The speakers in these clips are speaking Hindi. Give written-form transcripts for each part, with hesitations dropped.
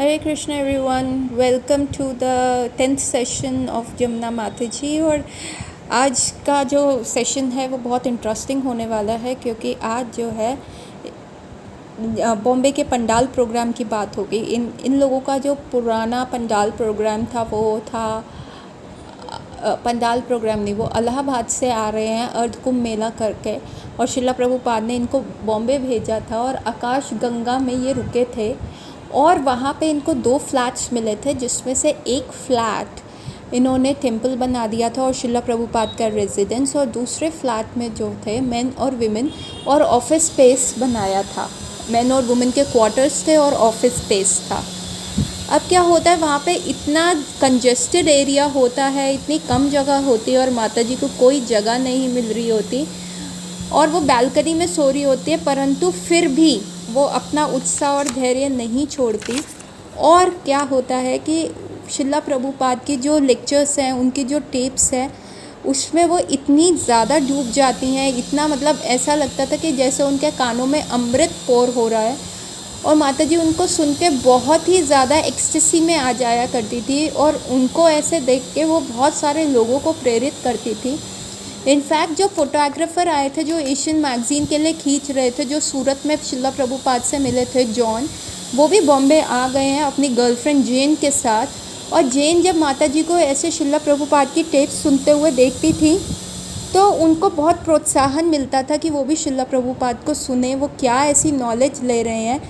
Hare Krishna everyone, welcome to the 10th session of Jamuna Mata ji. और आज का जो सेशन है वो बहुत इंटरेस्टिंग होने वाला है, क्योंकि आज जो है बॉम्बे के पंडाल प्रोग्राम की बात होगी। इन लोगों का जो पुराना पंडाल प्रोग्राम था वो था पंडाल प्रोग्राम नहीं, वो इलाहाबाद से आ रहे हैं अर्ध कुंभ मेला करके, और शिला प्रभुपाद ने इनको बॉम्बे भेजा था और आकाश गंगा में ये रुके थे। और वहाँ पे इनको 2 फ्लैट्स मिले थे, जिसमें से एक फ्लैट इन्होंने टेंपल बना दिया था और शिला प्रभुपाद का रेजिडेंस, और दूसरे फ्लैट में जो थे मेन और विमेन और ऑफिस स्पेस बनाया था। मेन और वुमेन के क्वार्टर्स थे और ऑफिस स्पेस था। अब क्या होता है, वहाँ पे इतना कंजेस्टेड एरिया होता है, इतनी कम जगह होती है और माता जी को कोई जगह नहीं मिल रही होती और वो बालकनी में सो रही होती है, परंतु फिर भी वो अपना उत्साह और धैर्य नहीं छोड़ती। और क्या होता है कि शिला प्रभुपाद की जो लेक्चर्स हैं, उनकी जो टेप्स हैं, उसमें वो इतनी ज़्यादा डूब जाती हैं, इतना मतलब ऐसा लगता था कि जैसे उनके कानों में अमृत पौर हो रहा है। और माता जी उनको सुन के बहुत ही ज़्यादा एक्सटेसी में आ जाया करती थी, और उनको ऐसे देख के वो बहुत सारे लोगों को प्रेरित करती थी। इनफैक्ट जो फोटोग्राफर आए थे, जो एशियन मैगज़ीन के लिए खींच रहे थे, जो सूरत में शिला प्रभुपाद से मिले थे, जॉन, वो भी बॉम्बे आ गए हैं अपनी गर्लफ्रेंड जेन के साथ। और जेन जब माता जी को ऐसे शिला प्रभुपाद की टेप सुनते हुए देखती थी तो उनको बहुत प्रोत्साहन मिलता था कि वो भी शिला प्रभुपाद को सुने। वो क्या ऐसी नॉलेज ले रहे हैं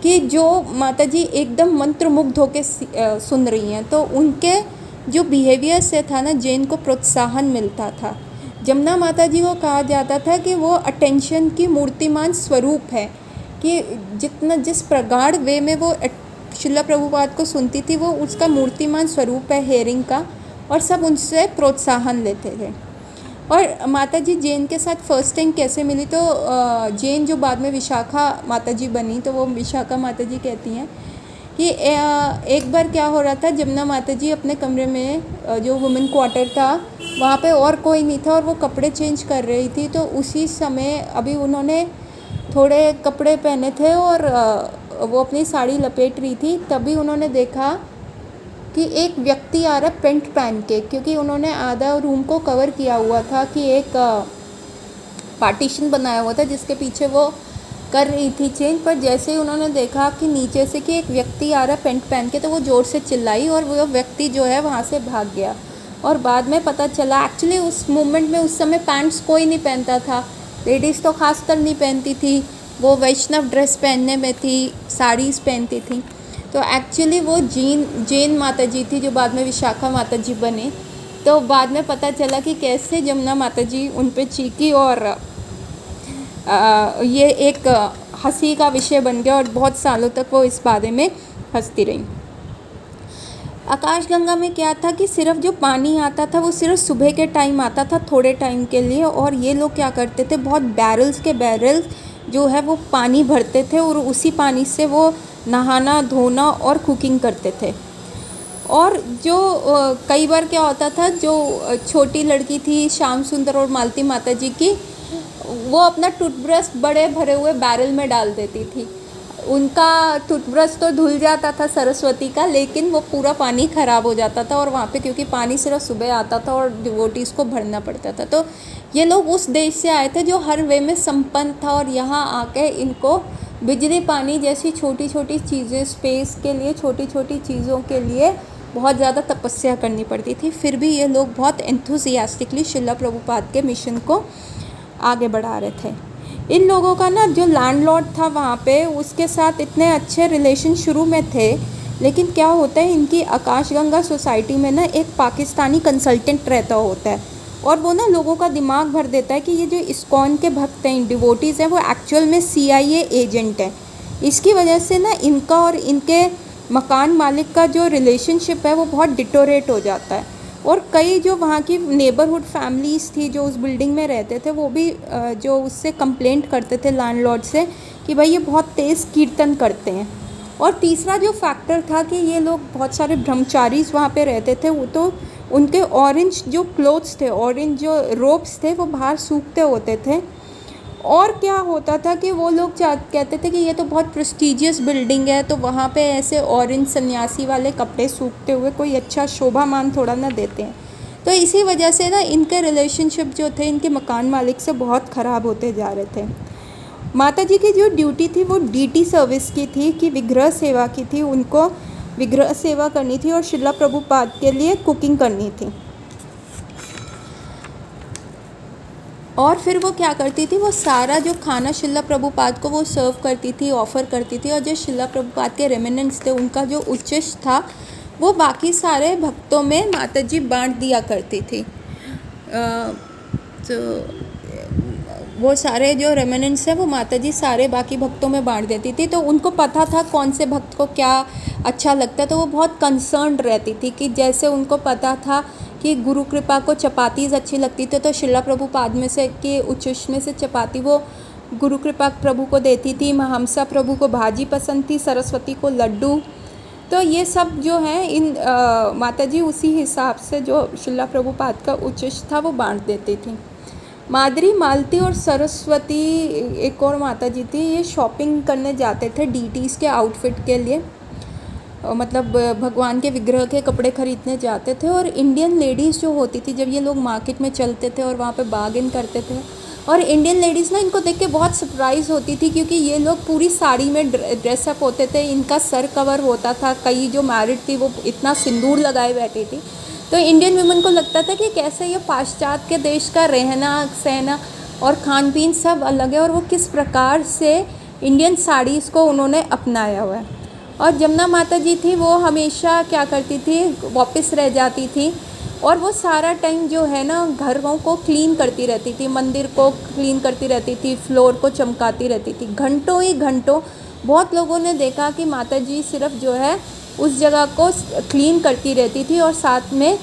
कि जो माता जी एकदम मंत्रमुग्ध होकर सुन रही हैं। तो उनके जो बिहेवियर से था ना, जेन को प्रोत्साहन मिलता था। जमुना माता जी को कहा जाता था कि वो अटेंशन की मूर्तिमान स्वरूप है, कि जिस प्रगाढ़ वे में वो शिला प्रभुपाद को सुनती थी, वो उसका मूर्तिमान स्वरूप है हेयरिंग का, और सब उनसे प्रोत्साहन लेते थे। और माता जी जेन के साथ फर्स्ट टाइम कैसे मिली, तो जेन जो बाद में विशाखा माता जी बनी, तो वो विशाखा माता जी कहती हैं कि एक बार क्या हो रहा था, जमुना माता जी अपने कमरे में, जो वुमेन क्वार्टर था वहाँ पे और कोई नहीं था, और वो कपड़े चेंज कर रही थी। तो उसी समय अभी उन्होंने थोड़े कपड़े पहने थे और वो अपनी साड़ी लपेट रही थी, तभी उन्होंने देखा कि एक व्यक्ति आ रहा है पेंट पहन के, क्योंकि उन्होंने आधा रूम को कवर किया हुआ था, कि एक पार्टीशन बनाया हुआ था जिसके पीछे वो कर रही थी चेंज। पर जैसे ही उन्होंने देखा कि नीचे से कि एक व्यक्ति आ रहा है पेंट पहन के, तो वो ज़ोर से चिल्लाई और वो व्यक्ति जो है वहाँ से भाग गया। और बाद में पता चला एक्चुअली उस मोमेंट में उस समय पैंट्स कोई नहीं पहनता था, लेडीज़ तो खासकर नहीं पहनती थी, वो वैष्णव ड्रेस पहनने में थी, साड़ीज़ पहनती थी। तो एक्चुअली वो जैन माता जी थी, जो बाद में विशाखा माता जी बने। तो बाद में पता चला कि कैसे जमुना माता जी उन पे चीखी, और ये एक हंसी का विषय बन गया, और बहुत सालों तक वो इस बारे में हंसती रही। आकाशगंगा में क्या था कि सिर्फ जो पानी आता था वो सिर्फ सुबह के टाइम आता था, थोड़े टाइम के लिए। और ये लोग क्या करते थे, बहुत बैरल्स के बैरल्स जो है वो पानी भरते थे, और उसी पानी से वो नहाना, धोना और कुकिंग करते थे। और जो कई बार क्या होता था, जो छोटी लड़की थी श्याम सुंदर और मालती माता जी की, वो अपना टूथब्रश बड़े भरे हुए बैरल में डाल देती थी। उनका टूथब्रश तो धुल जाता था सरस्वती का, लेकिन वो पूरा पानी ख़राब हो जाता था, और वहाँ पे क्योंकि पानी सिर्फ सुबह आता था और डिवोटीज़ को भरना पड़ता था। तो ये लोग उस देश से आए थे जो हर वे में संपन्न था, और यहाँ आके इनको बिजली पानी जैसी छोटी छोटी चीज़ें, स्पेस के लिए छोटी छोटी चीज़ों के लिए बहुत ज़्यादा तपस्या करनी पड़ती थी। फिर भी ये लोग बहुत एंथुसियास्टिकली शिला प्रभुपाद के मिशन को आगे बढ़ा रहे थे। इन लोगों का ना जो लैंडलॉर्ड था वहाँ पे, उसके साथ इतने अच्छे रिलेशन शुरू में थे, लेकिन क्या होता है, इनकी आकाशगंगा सोसाइटी में ना एक पाकिस्तानी कंसल्टेंट रहता होता है, और वो ना लोगों का दिमाग भर देता है कि ये जो इस्कॉन के भक्त हैं, डिवोटीज़ हैं, वो एक्चुअल में CIA एजेंट हैं। इसकी वजह से ना इनका और इनके मकान मालिक का जो रिलेशनशिप है वो बहुत डिटोरेट हो जाता है। और कई जो वहाँ की नेबरहुड फैमिलीज़ थी जो उस बिल्डिंग में रहते थे, वो भी जो उससे कंप्लेंट करते थे लैंडलॉर्ड से कि भाई ये बहुत तेज़ कीर्तन करते हैं। और तीसरा जो फैक्टर था कि ये लोग बहुत सारे ब्रह्मचारीज वहाँ पे रहते थे, वो तो उनके ऑरेंज जो क्लोथ्स थे, ऑरेंज जो रोब्स थे, वो बाहर सूखते होते थे। और क्या होता था कि वो लोग कहते थे कि ये तो बहुत प्रेस्टिजियस बिल्डिंग है, तो वहाँ पे ऐसे ऑरेंज सन्यासी वाले कपड़े सूखते हुए कोई अच्छा शोभामान थोड़ा ना देते हैं। तो इसी वजह से ना इनके रिलेशनशिप जो थे इनके मकान मालिक से बहुत ख़राब होते जा रहे थे। माता जी की जो ड्यूटी थी वो डीटी सर्विस की थी, कि विग्रह सेवा की थी, उनको विग्रह सेवा करनी थी और शिला प्रभुपाद के लिए कुकिंग करनी थी। और फिर वो क्या करती थी, वो सारा जो खाना शिला प्रभुपाद को वो सर्व करती थी, ऑफ़र करती थी, और जो शिला प्रभुपाद के रेमिनेंट्स थे उनका जो उच्चिष्ट था वो बाकी सारे भक्तों में माता जी बांट दिया करती थी। तो वो सारे जो रेमिनेंट्स हैं वो माता जी सारे बाकी भक्तों में बांट देती थी। तो उनको पता था कौन से भक्त को क्या अच्छा लगता है, तो वो बहुत कंसर्न्ड रहती थी कि जैसे उनको पता था कि गुरु कृपा को चपातीज़ अच्छी लगती थी, तो शिला प्रभुपाद में से के उच्चिष्ट में से चपाती वो गुरु कृपा प्रभु को देती थी। महमसा प्रभु को भाजी पसंद थी, सरस्वती को लड्डू। तो ये सब जो है इन माता जी उसी हिसाब से जो शिला प्रभुपाद का उच्चिष्ट था वो बांट देती थी। माद्री, मालती और सरस्वती एक और माता जी थी, ये शॉपिंग करने जाते थे डीटीज़ के आउटफिट के लिए, मतलब भगवान के विग्रह के कपड़े ख़रीदने जाते थे। और इंडियन लेडीज़ जो होती थी, जब ये लोग मार्केट में चलते थे और वहाँ पे बार्गेन करते थे, और इंडियन लेडीज़ ना इनको देख के बहुत सरप्राइज़ होती थी, क्योंकि ये लोग पूरी साड़ी में ड्रेसअप होते थे, इनका सर कवर होता था, कई जो मैरिड थी वो इतना सिंदूर लगाए बैठी थी। तो इंडियन वुमेन को लगता था कि कैसे ये पाश्चात्य के देश का रहना सहना और खान पीन सब अलग है, और वो किस प्रकार से इंडियन साड़ीज़ को उन्होंने अपनाया हुआ है। और जमुना माता जी थी वो हमेशा क्या करती थी, वापस रह जाती थी, और वो सारा टाइम जो है ना घरों को क्लीन करती रहती थी, मंदिर को क्लीन करती रहती थी, फ्लोर को चमकाती रहती थी, घंटों ही घंटों। बहुत लोगों ने देखा कि माता जी सिर्फ जो है उस जगह को क्लीन करती रहती थी और साथ में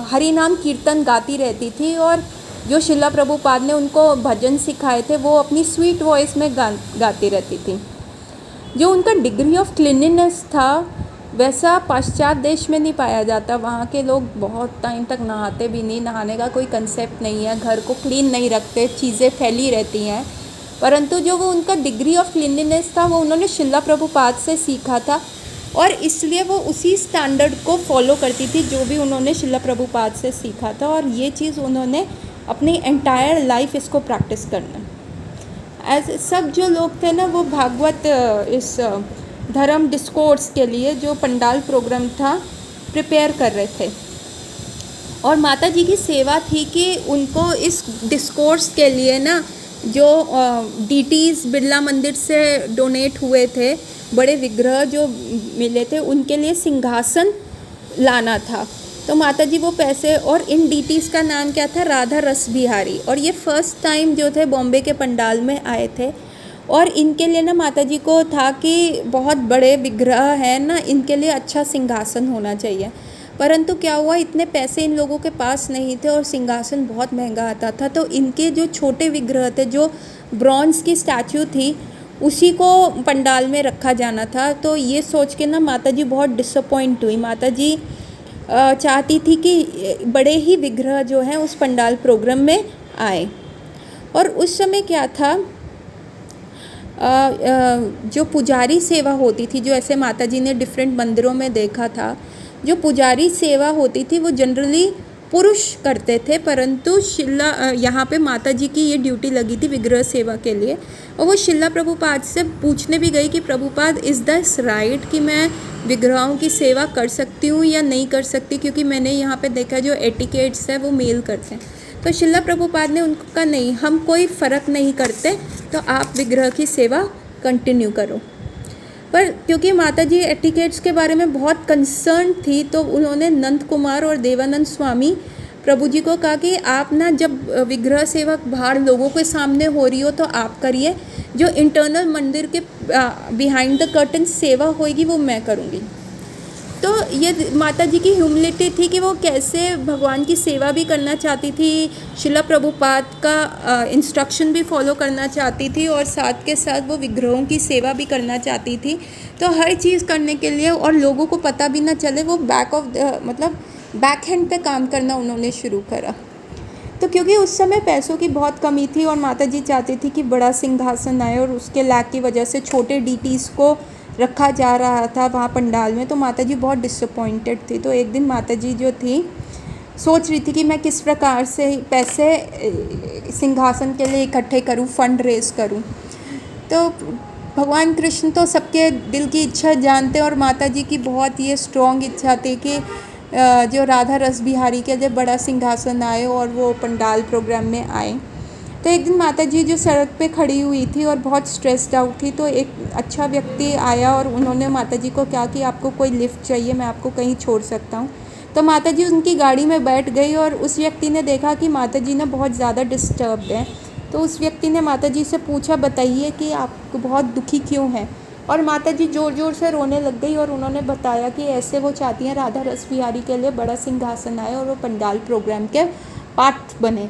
हरि नाम कीर्तन गाती रहती थी। और जो शिला प्रभुपाद ने उनको भजन सिखाए थे वो अपनी स्वीट वॉइस में गाती रहती थी। जो उनका डिग्री ऑफ क्लीनलीनेस था वैसा पाश्चात्य देश में नहीं पाया जाता। वहाँ के लोग बहुत टाइम तक नहाते भी नहीं, नहाने का कोई कंसेप्ट नहीं है, घर को क्लीन नहीं रखते, चीज़ें फैली रहती हैं। परंतु जो वो उनका डिग्री ऑफ क्लीनलीनेस था वो उन्होंने शिला प्रभुपाद से सीखा था, और इसलिए वो उसी स्टैंडर्ड को फॉलो करती थी जो भी उन्होंने शिला प्रभुपाद से सीखा था। और ये चीज़ उन्होंने अपनी एंटायर लाइफ इसको प्रैक्टिस करना। ऐसे सब जो लोग थे ना वो भागवत इस धर्म डिस्कोर्स के लिए जो पंडाल प्रोग्राम था प्रिपेयर कर रहे थे, और माता जी की सेवा थी कि उनको इस डिस्कोर्स के लिए ना जो डीटीज़ बिरला मंदिर से डोनेट हुए थे, बड़े विग्रह जो मिले थे, उनके लिए सिंहासन लाना था। तो माता जी वो पैसे, और इन डीटीज़ का नाम क्या था, राधा रस बिहारी, और ये फर्स्ट टाइम जो थे बॉम्बे के पंडाल में आए थे। और इनके लिए ना माता जी को था कि बहुत बड़े विग्रह हैं ना, इनके लिए अच्छा सिंहासन होना चाहिए। परंतु क्या हुआ, इतने पैसे इन लोगों के पास नहीं थे और सिंहासन बहुत महंगा आता था। तो इनके जो छोटे विग्रह थे, जो ब्रॉन्ज़ की स्टैचू थी, उसी को पंडाल में रखा जाना था। तो ये सोच के ना माता जी बहुत डिसअपॉइंट हुई। माता जी चाहती थी कि बड़े ही विग्रह जो हैं उस पंडाल प्रोग्राम में आए। और उस समय क्या था, जो पुजारी सेवा होती थी, जो ऐसे माता जी ने डिफरेंट मंदिरों में देखा था, जो पुजारी सेवा होती थी वो जनरली पुरुष करते थे, परंतु शिला यहाँ पे माता जी की ये ड्यूटी लगी थी विग्रह सेवा के लिए। और वो शिला प्रभुपाद से पूछने भी गई कि प्रभुपाद, इज़ दिस राइट कि मैं विग्रहों की सेवा कर सकती हूँ या नहीं कर सकती, क्योंकि मैंने यहाँ पे देखा जो एटिकेट्स है वो मेल करते हैं। तो शिला प्रभुपाद ने उनको कहा नहीं, हम कोई फ़र्क नहीं करते, तो आप विग्रह की सेवा कंटिन्यू करो। पर क्योंकि माता जी एटिकेट्स के बारे में बहुत कंसर्न थी, तो उन्होंने नंद कुमार और देवानंद स्वामी प्रभु जी को कहा कि आप ना जब विग्रह सेवा बाहर लोगों के सामने हो रही हो तो आप करिए, जो इंटरनल मंदिर के बिहाइंड द कर्टन सेवा होएगी वो मैं करूँगी। तो ये माता जी की ह्यूमिलिटी थी कि वो कैसे भगवान की सेवा भी करना चाहती थी, शिला प्रभुपाद का इंस्ट्रक्शन भी फॉलो करना चाहती थी, और साथ के साथ वो विग्रहों की सेवा भी करना चाहती थी। तो हर चीज़ करने के लिए, और लोगों को पता भी ना चले, वो बैक हैंड पे काम करना उन्होंने शुरू करा। तो क्योंकि उस समय पैसों की बहुत कमी थी और माता जी चाहती थी कि बड़ा सिंहासन आए, और उसके लैक की वजह से छोटे डीटीज़ को रखा जा रहा था वहाँ पंडाल में, तो माता जी बहुत डिसअपॉइंटेड थी। तो एक दिन माता जी जो थी सोच रही थी कि मैं किस प्रकार से पैसे सिंहासन के लिए इकट्ठे करूँ, फंड रेज करूँ। तो भगवान कृष्ण तो सबके दिल की इच्छा जानते, और माता जी की बहुत ये स्ट्रॉन्ग इच्छा थी कि जो राधा रस बिहारी के लिए बड़ा सिंहासन आए और वो पंडाल प्रोग्राम में आए। तो एक दिन माता जी जो सड़क पे खड़ी हुई थी और बहुत स्ट्रेस्ड आउट थी, तो एक अच्छा व्यक्ति आया और उन्होंने माता जी को कहा कि आपको कोई लिफ्ट चाहिए, मैं आपको कहीं छोड़ सकता हूँ। तो माता जी उनकी गाड़ी में बैठ गई, और उस व्यक्ति ने देखा कि माता जी ना बहुत ज़्यादा डिस्टर्ब्ड हैं। तो उस व्यक्ति ने माता जी से पूछा, बताइए कि आप बहुत दुखी क्यों हैं। और माता जी ज़ोर ज़ोर से रोने लग गई, और उन्होंने बताया कि ऐसे वो चाहती हैं राधा रस बिहारी के लिए बड़ा सिंहासन आए और वो पंडाल प्रोग्राम के पार्ट बने।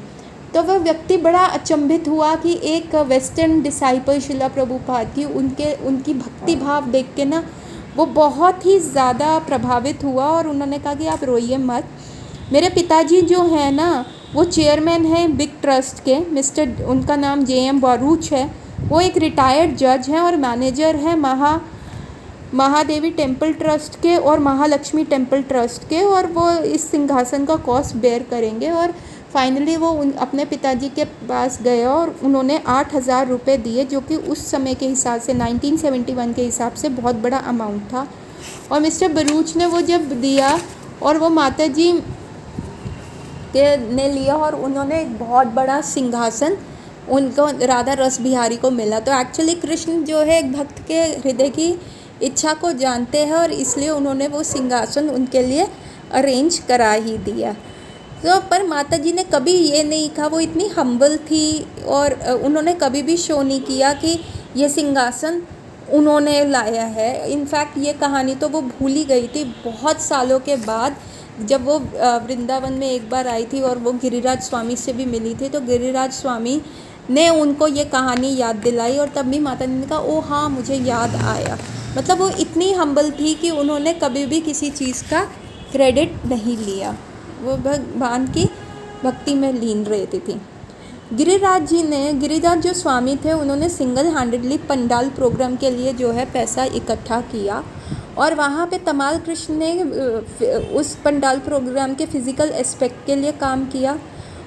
तो वह व्यक्ति बड़ा अचंभित हुआ कि एक वेस्टर्न डिसाइपल शिला प्रभुपाद की उनकी भक्ति भाव देख के ना वो बहुत ही ज़्यादा प्रभावित हुआ, और उन्होंने कहा कि आप रोइए मत। मेरे पिताजी जो हैं ना वो चेयरमैन हैं बिग ट्रस्ट के, उनका नाम JM बारूच है। वो एक रिटायर्ड जज हैं और मैनेजर हैं महादेवी टेम्पल ट्रस्ट के और महालक्ष्मी टेम्पल ट्रस्ट के, और वो इस सिंहासन का कॉस्ट बेयर करेंगे। और फाइनली वो अपने पिताजी के पास गए और उन्होंने 8,000 रुपये दिए, जो कि उस समय के हिसाब से 1971 के हिसाब से बहुत बड़ा अमाउंट था। और मिस्टर बरूच ने वो जब दिया और वो माता जी ने लिया, और उन्होंने एक बहुत बड़ा सिंहासन उनको राधा रस बिहारी को मिला। तो एक्चुअली कृष्ण जो है एक भक्त के हृदय की इच्छा को जानते हैं, और इसलिए उन्होंने वो सिंहासन उनके लिए अरेंज करा ही दिया। तो पर माता जी ने कभी ये नहीं कहा, वो इतनी हम्बल थी, और उन्होंने कभी भी शो नहीं किया कि ये सिंहासन उन्होंने लाया है। इनफैक्ट ये कहानी तो वो भूल ही गई थी। बहुत सालों के बाद जब वो वृंदावन में एक बार आई थी और वो गिरिराज स्वामी से भी मिली थी, तो गिरिराज स्वामी ने उनको ये कहानी याद दिलाई, और तब भी माता जी ने कहा ओ हाँ मुझे याद आया। मतलब वो इतनी हम्बल थी कि उन्होंने कभी भी किसी चीज़ का क्रेडिट नहीं लिया, वो भगवान की भक्ति में लीन रहती थी। गिरिराज जो स्वामी थे, उन्होंने सिंगल हैंडेडली पंडाल प्रोग्राम के लिए जो है पैसा इकट्ठा किया, और वहाँ पे तमाल कृष्ण ने उस पंडाल प्रोग्राम के फ़िज़िकल एस्पेक्ट के लिए काम किया।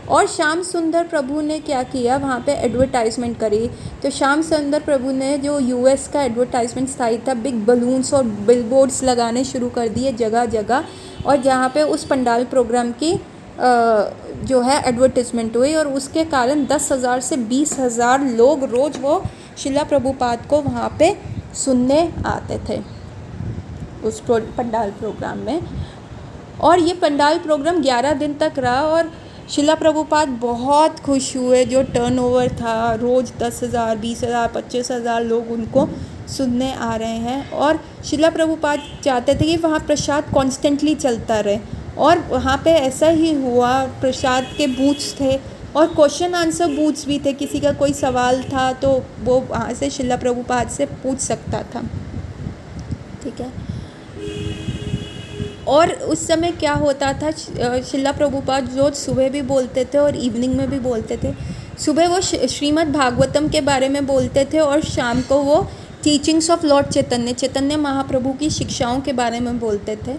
और श्याम सुंदर प्रभु ने क्या किया, वहाँ पे एडवर्टाइजमेंट करी। तो श्याम सुंदर प्रभु ने जो US का एडवर्टाइजमेंट साइट था, बिग बलून्स और बिलबोर्ड्स लगाने शुरू कर दिए जगह जगह, और जहाँ पे उस पंडाल प्रोग्राम की जो है एडवर्टाइजमेंट हुई, और उसके कारण 10,000 से 20,000 लोग रोज़ वो शिला प्रभुपाद को वहाँ पे सुनने आते थे उस पंडाल प्रोग्राम में। और ये पंडाल प्रोग्राम 11 दिन तक रहा, और शिला प्रभुपाद बहुत खुश हुए। जो टर्नओवर था, रोज़ 10,000, 20,000, 25,000 लोग उनको सुनने आ रहे हैं, और शिला प्रभुपाद चाहते थे कि वहाँ प्रसाद कॉन्स्टेंटली चलता रहे, और वहाँ पे ऐसा ही हुआ। प्रसाद के बूथ्स थे और क्वेश्चन आंसर बूथ्स भी थे, किसी का कोई सवाल था तो वो वहाँ से शिला प्रभुपाद से पूछ सकता था, ठीक है। और उस समय क्या होता था, शिला प्रभुपाद रोज़ सुबह भी बोलते थे और इवनिंग में भी बोलते थे। सुबह वो श्रीमद् भागवतम के बारे में बोलते थे, और शाम को वो teachings of Lord Chaitanya Mahaprabhu की शिक्षाओं के बारे में बोलते थे।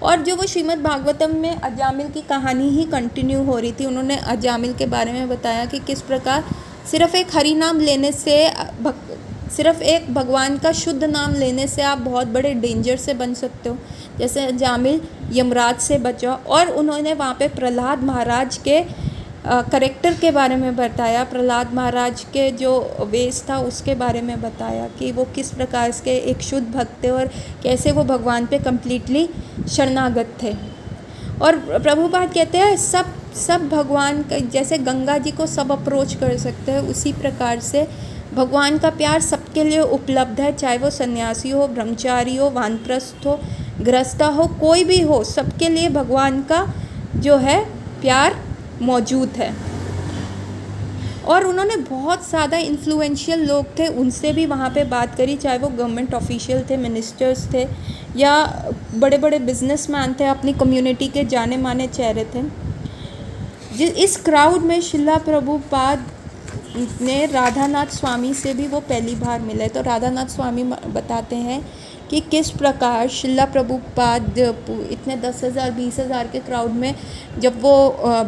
और जो वो श्रीमद् भागवतम में अजामिल की कहानी ही कंटिन्यू हो रही थी। उन्होंने अजामिल के बारे में बताया कि किस प्रकार सिर्फ़ एक हरि नाम लेने से, सिर्फ़ एक भगवान का शुद्ध नाम लेने से आप बहुत बड़े डेंजर से बन सकते हो, जैसे अजामिल यमराज से बचा। और उन्होंने वहाँ पे प्रहलाद महाराज के करेक्टर के बारे में बताया, प्रहलाद महाराज के जो वेश था उसके बारे में बताया कि वो किस प्रकार के एक शुद्ध भक्त थे और कैसे वो भगवान पे कम्प्लीटली शरणागत थे। और प्रभुपाद कहते हैं सब भगवान का, जैसे गंगा जी को सब अप्रोच कर सकते हैं, उसी प्रकार से भगवान का प्यार सबके लिए उपलब्ध है, चाहे वो सन्यासी हो, ब्रह्मचारी हो, वानप्रस्थ हो, गृहस्था हो, कोई भी हो, सबके लिए भगवान का जो है प्यार मौजूद है। और उन्होंने बहुत ज़्यादा इन्फ्लुएंशियल लोग थे, उनसे भी वहाँ पे बात करी, चाहे वो गवर्नमेंट ऑफिशियल थे, मिनिस्टर्स थे, या बड़े बड़े बिजनेसमैन थे, अपनी कम्युनिटी के जाने माने चेहरे थे। इस क्राउड में शिला प्रभुपाद ने राधानाथ स्वामी से भी वो पहली बार मिले। तो राधानाथ स्वामी बताते हैं कि किस प्रकार शिला प्रभुपाद इतने 10,000 20,000 के क्राउड में जब वो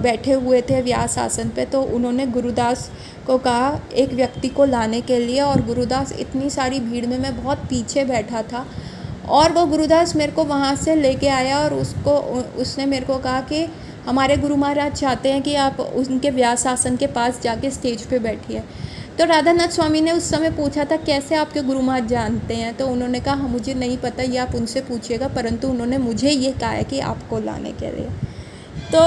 बैठे हुए थे व्यास आसन पे, तो उन्होंने गुरुदास को कहा एक व्यक्ति को लाने के लिए, और गुरुदास इतनी सारी भीड़ में मैं बहुत पीछे बैठा था, और वो गुरुदास मेरे को वहाँ से लेके आया और उसने मेरे को कहा कि हमारे गुरु महाराज चाहते हैं कि आप उनके व्यास आसन के पास जाके स्टेज पे बैठिए। तो राधानाथ स्वामी ने उस समय पूछा था कैसे आपके गुरु महाराज जानते हैं, तो उन्होंने कहा हाँ मुझे नहीं पता, ये आप उनसे पूछिएगा, परंतु उन्होंने मुझे ये कहा है कि आपको लाने के लिए। तो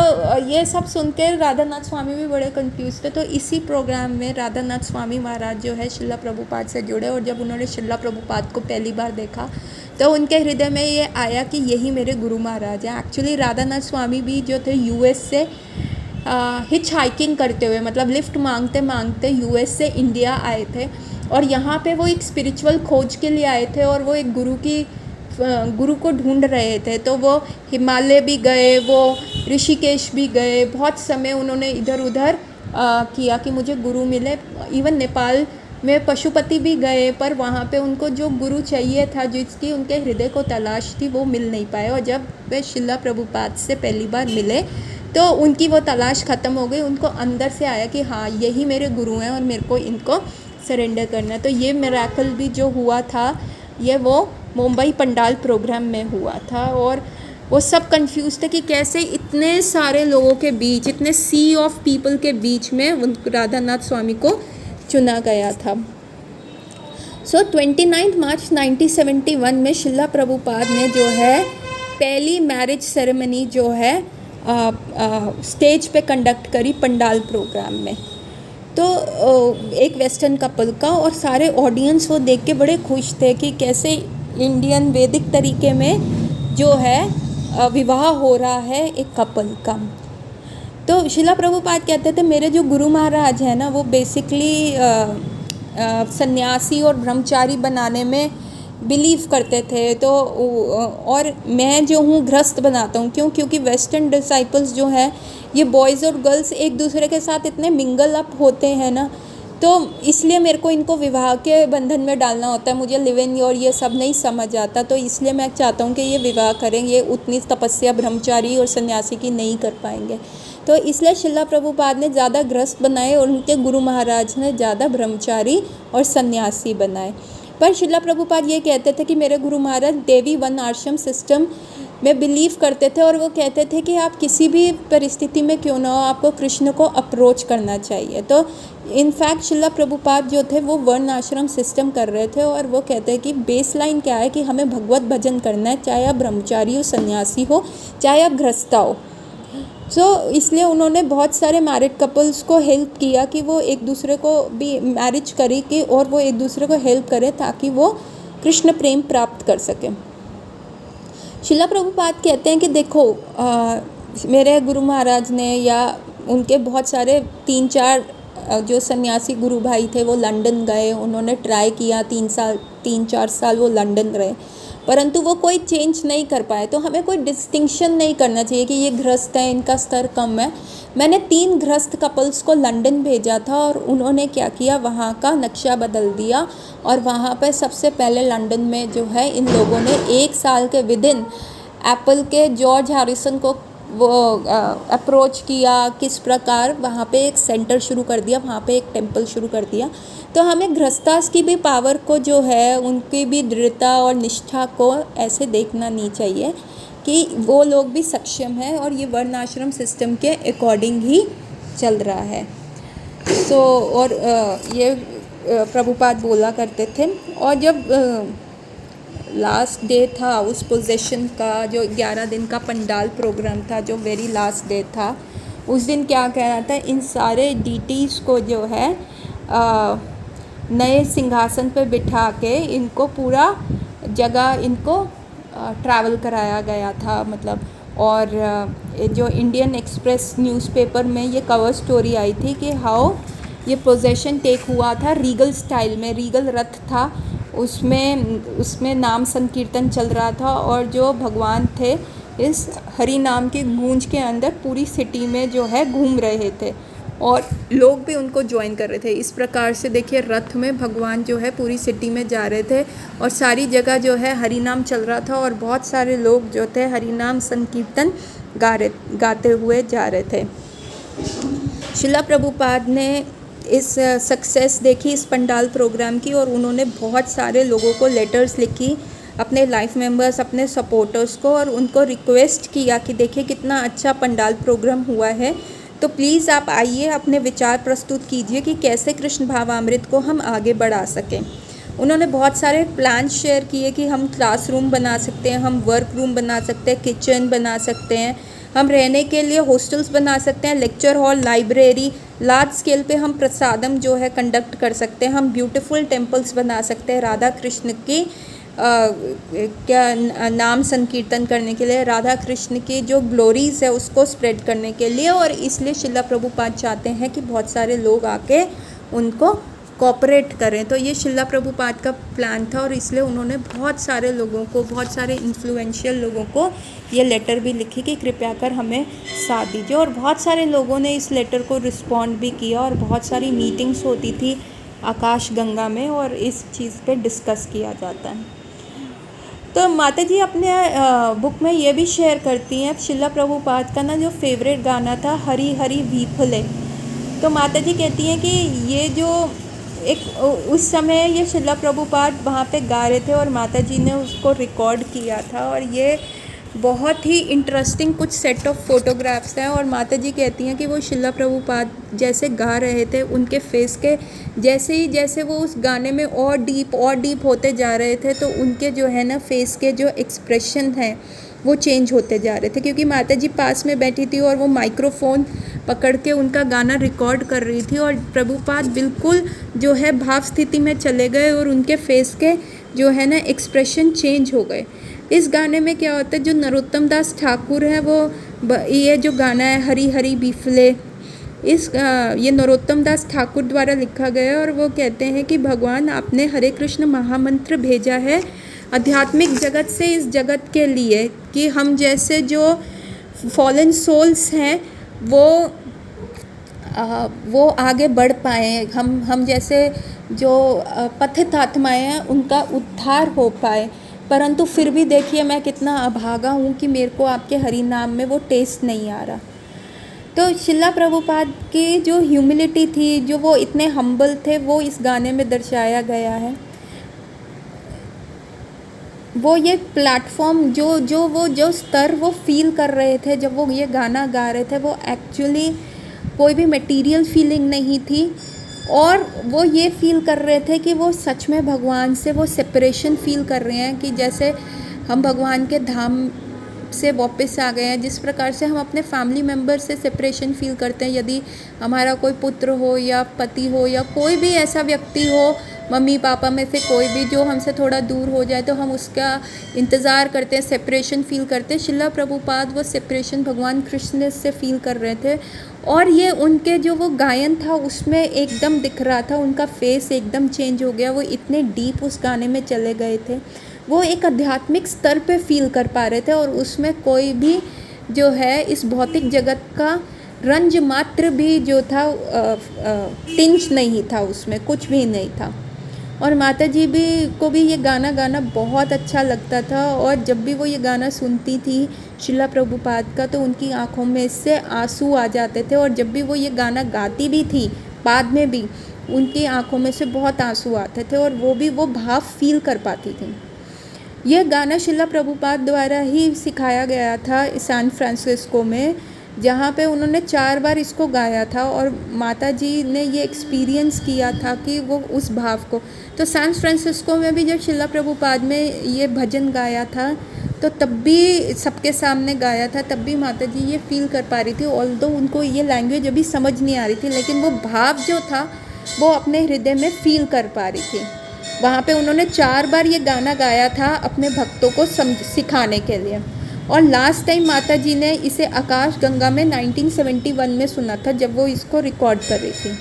ये सब सुन के राधानाथ स्वामी भी बड़े कंफ्यूज थे। तो इसी प्रोग्राम में राधानाथ स्वामी महाराज जो है शिला प्रभुपाद से जुड़े, और जब उन्होंने शिला प्रभुपाद को पहली बार देखा तो उनके हृदय में ये आया कि यही मेरे गुरु महाराज हैं। एक्चुअली राधानाथ स्वामी भी जो थे यूएस से हिच हाइकिंग करते हुए, मतलब लिफ्ट मांगते मांगते यूएस से इंडिया आए थे, और यहाँ पे वो एक स्पिरिचुअल खोज के लिए आए थे, और वो एक गुरु को ढूंढ रहे थे। तो वो हिमालय भी गए, वो ऋषिकेश भी गए, बहुत समय उन्होंने इधर उधर किया कि मुझे गुरु मिले। इवन नेपाल में पशुपति भी गए, पर वहाँ पे उनको जो गुरु चाहिए था, जिसकी उनके हृदय को तलाश थी, वो मिल नहीं पाए। और जब वे शिला प्रभुपाद से पहली बार मिले तो उनकी वो तलाश ख़त्म हो गई। उनको अंदर से आया कि हाँ यही मेरे गुरु हैं और मेरे को इनको सरेंडर करना है। तो ये मिरेकल भी जो हुआ था, ये वो मुंबई पंडाल प्रोग्राम में हुआ था, और वो सब कंफ्यूज थे कि कैसे इतने सारे लोगों के बीच, इतने सी ऑफ पीपल के बीच में राधानाथ स्वामी को चुना गया था। 29 मार्च 1971 में शिला प्रभुपाद ने जो है पहली मैरिज सेरेमनी जो है स्टेज पे कंडक्ट करी पंडाल प्रोग्राम में। तो एक वेस्टर्न कपल का, और सारे ऑडियंस वो देख के बड़े खुश थे कि कैसे इंडियन वैदिक तरीके में जो है विवाह हो रहा है एक कपल का। तो शिला प्रभुपाद कहते थे मेरे जो गुरु महाराज हैं ना, वो बेसिकली सन्यासी और ब्रह्मचारी बनाने में बिलीव करते थे। तो और मैं जो हूँ गृहस्थ बनाता हूँ, क्योंकि वेस्टर्न डिसाइपल्स जो हैं ये बॉयज़ और गर्ल्स एक दूसरे के साथ इतने मिंगल अप होते हैं ना, तो इसलिए मेरे को इनको विवाह के बंधन में डालना होता है। मुझे लिव इन और ये सब नहीं समझ आता, तो इसलिए मैं चाहता हूँ कि ये विवाह करें। ये उतनी तपस्या ब्रह्मचारी और सन्यासी की नहीं कर पाएंगे, तो इसलिए शिला प्रभुपाद ने ज़्यादा गृहस्थ बनाए और उनके गुरु महाराज ने ज़्यादा ब्रह्मचारी और सन्यासी बनाए। पर शिला प्रभुपाद ये कहते थे कि मेरे गुरु महाराज देवी वन आश्रम सिस्टम में बिलीव करते थे, और वो कहते थे कि आप किसी भी परिस्थिति में क्यों ना हो, आपको कृष्ण को अप्रोच करना चाहिए। तो इनफैक्ट शिला प्रभुपाद जो थे वो वर्ण आश्रम सिस्टम कर रहे थे, और वो कहते हैं कि बेस लाइन क्या है कि हमें भगवत भजन करना है, चाहे आप ब्रह्मचारी हो, सन्यासी हो, चाहे आप गृहस्थ हो। इसलिए उन्होंने बहुत सारे मैरिड कपल्स को हेल्प किया कि वो एक दूसरे को भी मैरिज करें कि, और वो एक दूसरे को हेल्प करें ताकि वो कृष्ण प्रेम प्राप्त कर सकें। शिला प्रभुपाद कहते हैं कि देखो मेरे गुरु महाराज ने या उनके बहुत सारे 3-4 जो सन्यासी गुरु भाई थे वो लंदन गए, उन्होंने ट्राई किया 3-4 साल वो लंदन रहे, परंतु वो कोई चेंज नहीं कर पाए। तो हमें कोई डिस्टिंक्शन नहीं करना चाहिए कि ये गृहस्थ है, इनका स्तर कम है। मैंने 3 गृहस्थ कपल्स को लंदन भेजा था, और उन्होंने क्या किया, वहाँ का नक्शा बदल दिया, और वहाँ पर सबसे पहले लंदन में जो है इन लोगों ने 1 साल के विदिन एप्पल के जॉर्ज हैरिसन को वो अप्रोच किया, किस प्रकार वहाँ पे एक सेंटर शुरू कर दिया, वहाँ पे एक टेंपल शुरू कर दिया। तो हमें गृहस्थास की भी पावर को जो है, उनकी भी दृढ़ता और निष्ठा को ऐसे देखना नहीं चाहिए कि वो लोग भी सक्षम हैं और ये वर्ण आश्रम सिस्टम के अकॉर्डिंग ही चल रहा है। और ये प्रभुपाद बोला करते थे। और जब लास्ट डे था उस पोजेशन का, जो 11 दिन का पंडाल प्रोग्राम था, जो वेरी लास्ट डे था, उस दिन क्या कहना था, इन सारे डीटीज़ को जो है नए सिंहासन पर बिठा के इनको पूरा जगह इनको ट्रैवल कराया गया था, मतलब। और जो इंडियन एक्सप्रेस न्यूज़पेपर में ये कवर स्टोरी आई थी कि हाउ ये पोजेशन टेक हुआ था रीगल स्टाइल में, रीगल रथ था, उसमें नाम संकीर्तन चल रहा था, और जो भगवान थे इस हरि नाम की गूंज के अंदर पूरी सिटी में जो है घूम रहे थे और लोग भी उनको ज्वाइन कर रहे थे। इस प्रकार से देखिए रथ में भगवान जो है पूरी सिटी में जा रहे थे और सारी जगह जो है हरि नाम चल रहा था और बहुत सारे लोग जो थे हरि नाम संकीर्तन गाते हुए जा रहे थे। शिला प्रभुपाद ने इस सक्सेस देखी इस पंडाल प्रोग्राम की और उन्होंने बहुत सारे लोगों को लेटर्स लिखी, अपने लाइफ मेंबर्स, अपने सपोर्टर्स को, और उनको रिक्वेस्ट किया कि देखिए कितना अच्छा पंडाल प्रोग्राम हुआ है, तो प्लीज़ आप आइए, अपने विचार प्रस्तुत कीजिए कि कैसे कृष्ण भावामृत को हम आगे बढ़ा सकें। उन्होंने बहुत सारे प्लान शेयर किए कि हम क्लासरूम बना सकते हैं, हम वर्क रूम बना सकते हैं, किचन बना सकते हैं, हम रहने के लिए हॉस्टल्स बना सकते हैं, lecture hall, library, large scale पे हम प्रसादम जो है कंडक्ट कर सकते हैं, हम ब्यूटीफुल टेम्पल्स बना सकते हैं राधा कृष्ण की क्या नाम संकीर्तन करने के लिए, राधा कृष्ण की जो ग्लोरीज़ है उसको स्प्रेड करने के लिए। और इसलिए शिला प्रभुपाद चाहते हैं कि बहुत सारे लोग आके उनको कोऑपरेट करें। तो ये शिला प्रभुपाद का प्लान था और इसलिए उन्होंने बहुत सारे लोगों को, बहुत सारे इन्फ्लुएंशियल लोगों को ये लेटर भी लिखी कि कृपया कर हमें साथ दीजिए। और बहुत सारे लोगों ने इस लेटर को रिस्पॉन्ड भी किया और बहुत सारी मीटिंग्स होती थी आकाश गंगा में और इस चीज़ पे डिस्कस किया जाता है। तो माता जी अपने बुक में ये भी शेयर करती हैं, शिला प्रभुपाद का ना जो फेवरेट गाना था हरी हरी वीफले। तो माता जी कहती हैं कि ये जो एक उस समय ये शिला प्रभुपाद वहाँ पे गा रहे थे और माता जी ने उसको रिकॉर्ड किया था और ये बहुत ही इंटरेस्टिंग कुछ सेट ऑफ फोटोग्राफ्स हैं। और माता जी कहती हैं कि वो शिला प्रभुपाद जैसे गा रहे थे, उनके फेस के जैसे वो उस गाने में और डीप होते जा रहे थे, तो उनके जो है ना फेस के जो एक्सप्रेशन हैं वो चेंज होते जा रहे थे, क्योंकि माता जी पास में बैठी थी और वो माइक्रोफोन पकड़ के उनका गाना रिकॉर्ड कर रही थी और प्रभुपाद बिल्कुल जो है भाव स्थिति में चले गए और उनके फेस के जो है ना एक्सप्रेशन चेंज हो गए। इस गाने में क्या होता है, जो नरोत्तम दास ठाकुर है वो ये जो गाना है हरी हरी बीफले, ये नरोत्तम दास ठाकुर द्वारा लिखा गया है और वो कहते हैं कि भगवान आपने हरे कृष्ण महामंत्र भेजा है आध्यात्मिक जगत से इस जगत के लिए, कि हम जैसे जो फॉलन सोल्स हैं वो आगे बढ़ पाएँ, हम जैसे जो पतित आत्माएँ हैं उनका उद्धार हो पाए। परंतु फिर भी देखिए मैं कितना अभागा हूँ कि मेरे को आपके हरि नाम में वो टेस्ट नहीं आ रहा। तो शिला प्रभुपाद की जो ह्यूमिलिटी थी, जो वो इतने हम्बल थे, वो इस गाने में दर्शाया गया है। वो ये प्लेटफॉर्म जो स्तर वो फील कर रहे थे जब वो ये गाना गा रहे थे, वो एक्चुअली कोई भी मटेरियल फीलिंग नहीं थी और वो ये फील कर रहे थे कि वो सच में भगवान से वो सेपरेशन फील कर रहे हैं, कि जैसे हम भगवान के धाम से वापस आ गए हैं। जिस प्रकार से हम अपने फैमिली मेम्बर से सेपरेशन फील करते हैं, यदि हमारा कोई पुत्र हो या पति हो या कोई भी ऐसा व्यक्ति हो, मम्मी पापा में से कोई भी जो हमसे थोड़ा दूर हो जाए, तो हम उसका इंतज़ार करते हैं, सेपरेशन फील करते हैं। शिला प्रभुपाद वो सेपरेशन भगवान कृष्ण से फील कर रहे थे और ये उनके जो वो गायन था उसमें एकदम दिख रहा था, उनका फेस एकदम चेंज हो गया। वो इतने डीप उस गाने में चले गए थे, वो एक आध्यात्मिक स्तर पे फील कर पा रहे थे और उसमें कोई भी जो है इस भौतिक जगत का रंज मात्र भी जो था टिंच नहीं था, उसमें कुछ भी नहीं था। और माता जी को भी ये गाना गाना बहुत अच्छा लगता था और जब भी वो ये गाना सुनती थी शिला प्रभुपाद का, तो उनकी आँखों में से आंसू आ जाते थे और जब भी वो ये गाना गाती भी थी बाद में भी उनकी आँखों में से बहुत आंसू आते थे और वो भाव फील कर पाती थी। यह गाना शिला प्रभुपाद द्वारा ही सिखाया गया था सैन फ्रांसिस्को में, जहाँ पे उन्होंने 4 बार इसको गाया था और माता जी ने ये एक्सपीरियंस किया था कि वो उस भाव को, तो सैन फ्रांसिस्को में भी जब शिला प्रभुपाद में ये भजन गाया था तो तब भी सबके सामने गाया था, तब भी माता जी ये फील कर पा रही थी। ऑल्दो उनको ये लैंग्वेज अभी समझ नहीं आ रही थी, लेकिन वो भाव जो था वो अपने हृदय में फील कर पा रही थी। वहाँ पे उन्होंने 4 बार ये गाना गाया था अपने भक्तों को सिखाने के लिए और लास्ट टाइम माता जी ने इसे आकाश गंगा में 1971 में सुना था जब वो इसको रिकॉर्ड कर रही थी।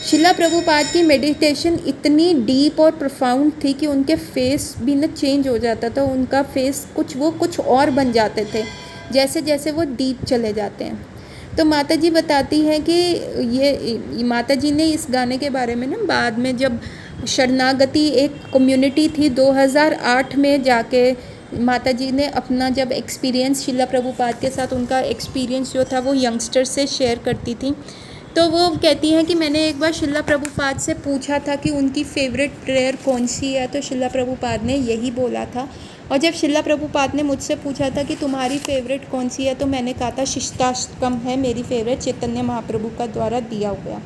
शिला प्रभुपाद की मेडिटेशन इतनी डीप और प्रोफाउंड थी कि उनके फेस भी न चेंज हो जाता था, उनका फेस कुछ और बन जाते थे। जैसे जैसे वो डीप चले जाते हैं। तो माता जी बताती हैं कि ये माता जी ने इस गाने के बारे में ना बाद में, जब शरणागति एक कम्युनिटी थी 2008 में जाके, माता जी ने अपना जब एक्सपीरियंस शिला प्रभुपाद के साथ, उनका एक्सपीरियंस जो था वो यंगस्टर से शेयर करती थी। तो वो कहती हैं कि मैंने एक बार शिला प्रभुपाद से पूछा था कि उनकी फ़ेवरेट प्रेयर कौन सी है, तो शिला प्रभुपाद ने यही बोला था। और जब शिला प्रभुपाद ने मुझसे पूछा था कि तुम्हारी फ़ेवरेट कौन सी है, तो मैंने कहा था शिष्टाष्टकम है मेरी फ़ेवरेट, चैतन्य महाप्रभु का द्वारा दिया हुआ।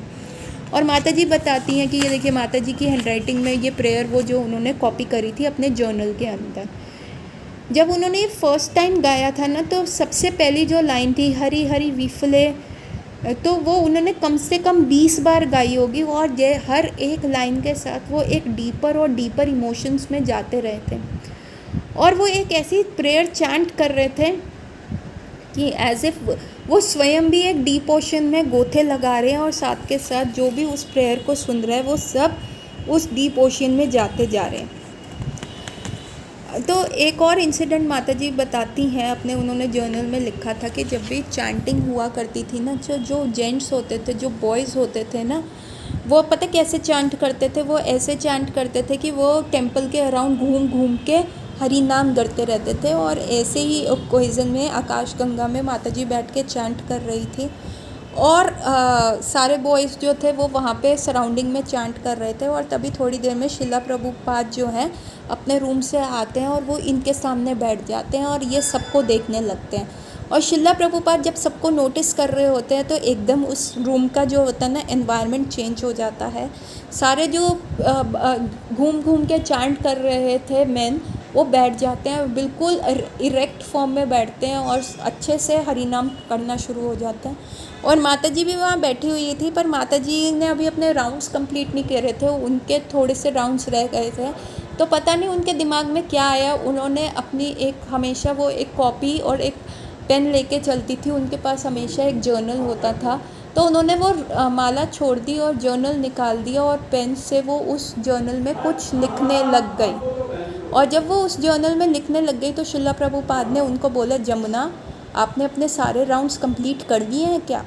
और माता जी बताती हैं कि ये देखिए माता जी की हैंडराइटिंग में ये प्रेयर वो जो उन्होंने कॉपी करी थी अपने जर्नल के अंदर। जब उन्होंने ये फर्स्ट टाइम गाया था ना, तो सबसे पहली जो लाइन थी हरी हरी विफले, तो वो उन्होंने कम से कम 20 बार गाई होगी, और ये हर एक लाइन के साथ वो एक डीपर और डीपर इमोशंस में जाते रहे थे। और वो एक ऐसी प्रेयर चैंट कर रहे थे कि एज इफ वो स्वयं भी एक डीप ओशन में गोथे लगा रहे हैं, और साथ के साथ जो भी उस प्रेयर को सुन रहे हैं वो सब उस डीप ओशन में जाते जा रहे हैं। तो एक और इंसिडेंट माता जी बताती हैं अपने, उन्होंने जर्नल में लिखा था कि जब भी चैंटिंग हुआ करती थी ना, जो जेंट्स होते थे, जो बॉयज़ होते थे ना, वो पता कैसे चैंट करते थे, वो ऐसे चैंट करते थे कि वो टेंपल के अराउंड घूम घूम के हरि नाम करते रहते थे। और ऐसे ही ओकेज़न में आकाशगंगा में माता जी बैठ के चैंट कर रही थी, और सारे बॉयज़ जो थे वो वहाँ पे सराउंडिंग में चैंट कर रहे थे। और तभी थोड़ी देर में शिला प्रभुपाद जो हैं अपने रूम से आते हैं और वो इनके सामने बैठ जाते हैं, और ये सबको देखने लगते हैं। और शिला प्रभुपाद जब सबको नोटिस कर रहे होते हैं तो एकदम उस रूम का जो होता है ना एनवायरनमेंट चेंज हो जाता है। सारे जो घूम घूम के चैंट कर रहे थे मेन, वो बैठ जाते हैं, बिल्कुल इरेक्ट फॉर्म में बैठते हैं और अच्छे से हरिनाम करना शुरू हो जाते हैं। और माता जी भी वहाँ बैठी हुई थी, पर माता जी ने अभी अपने राउंड्स कंप्लीट नहीं करे थे, उनके थोड़े से राउंड्स रह गए थे। तो पता नहीं उनके दिमाग में क्या आया, उन्होंने अपनी एक, हमेशा वो एक कॉपी और एक पेन लेके चलती थी, उनके पास हमेशा एक जर्नल होता था। तो उन्होंने वो माला छोड़ दी और जर्नल निकाल दिया, और पेन से वो उस जर्नल में कुछ लिखने लग गई। और जब वो उस जर्नल में लिखने लग गई तो शिला प्रभुपाद ने उनको बोला, जमुना आपने अपने सारे राउंड्स कंप्लीट कर दिए हैं क्या?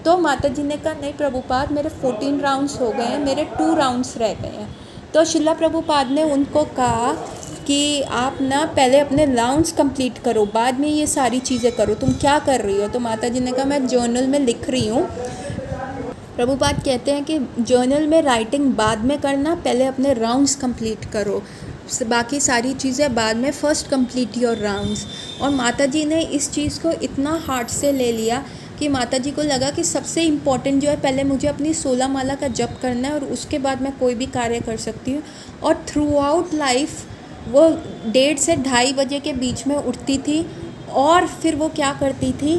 तो माता जी ने कहा, नहीं प्रभुपाद, मेरे 14 राउंड्स हो गए हैं, मेरे 2 राउंड्स रह गए हैं। तो शिला प्रभुपाद ने उनको कहा कि आप ना पहले अपने राउंड्स कंप्लीट करो, बाद में ये सारी चीज़ें करो, तुम क्या कर रही हो? तो माता जी ने कहा, मैं जर्नल में लिख रही हूँ। प्रभुपाद कहते हैं कि जर्नल में राइटिंग बाद में करना, पहले अपने राउंड्स कंप्लीट करो, बाकी सारी चीज़ें बाद में, फ़र्स्ट कंप्लीट योर राउंड्स। और माता जी ने इस चीज़ को इतना हार्ट से ले लिया कि माता जी को लगा कि सबसे इम्पॉर्टेंट जो है, पहले मुझे अपनी 16 माला का जप करना है और उसके बाद मैं कोई भी कार्य कर सकती हूँ। और थ्रू आउट लाइफ वो 1:30 से 2:30 बजे के बीच में उठती थी, और फिर वो क्या करती थी,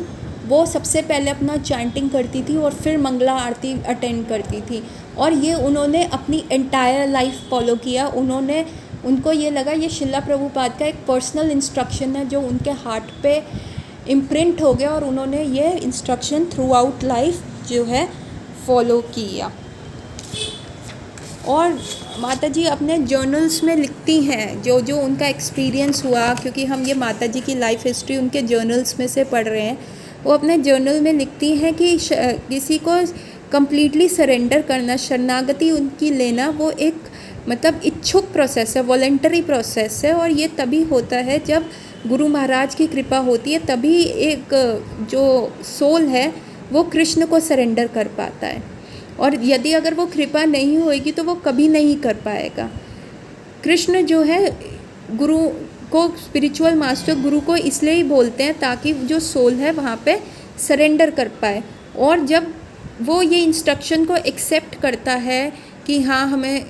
वो सबसे पहले अपना चैंटिंग करती थी और फिर मंगला आरती अटेंड करती थी। और ये उन्होंने अपनी एंटायर लाइफ फॉलो किया। उनको ये लगा ये शिला प्रभुपाद का एक पर्सनल इंस्ट्रक्शन है जो उनके हार्ट पे इम्प्रिंट हो गया, और उन्होंने ये इंस्ट्रक्शन थ्रू आउट लाइफ जो है फॉलो किया। और माता जी अपने जर्नल्स में लिखती हैं जो जो उनका एक्सपीरियंस हुआ, क्योंकि हम ये माता जी की लाइफ हिस्ट्री उनके जर्नल्स में से पढ़ रहे हैं। वो अपने जर्नल में लिखती हैं कि किसी को कम्प्लीटली सरेंडर करना, शरणागति उनकी लेना, वो एक मतलब इच्छुक प्रोसेस है, वॉलंटरी प्रोसेस है। और ये तभी होता है जब गुरु महाराज की कृपा होती है, तभी एक जो सोल है वो कृष्ण को सरेंडर कर पाता है। और यदि अगर वो कृपा नहीं होएगी तो वो कभी नहीं कर पाएगा। कृष्ण जो है गुरु को, स्पिरिचुअल मास्टर गुरु को इसलिए ही बोलते हैं ताकि जो सोल है वहाँ पे सरेंडर कर पाए। और जब वो ये इंस्ट्रक्शन को एक्सेप्ट करता है कि हाँ हमें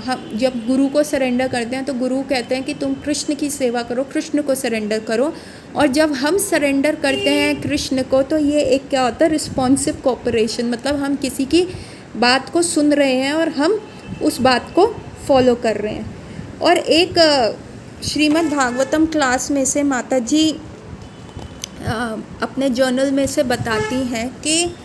हम जब गुरु को सरेंडर करते हैं तो गुरु कहते हैं कि तुम कृष्ण की सेवा करो, कृष्ण को सरेंडर करो। और जब हम सरेंडर करते हैं कृष्ण को तो ये एक क्या होता है, रिस्पॉन्सिव कोऑपरेशन, मतलब हम किसी की बात को सुन रहे हैं और हम उस बात को फॉलो कर रहे हैं। और एक श्रीमद् भागवतम क्लास में से माता जी अपने जर्नल में से बताती हैं कि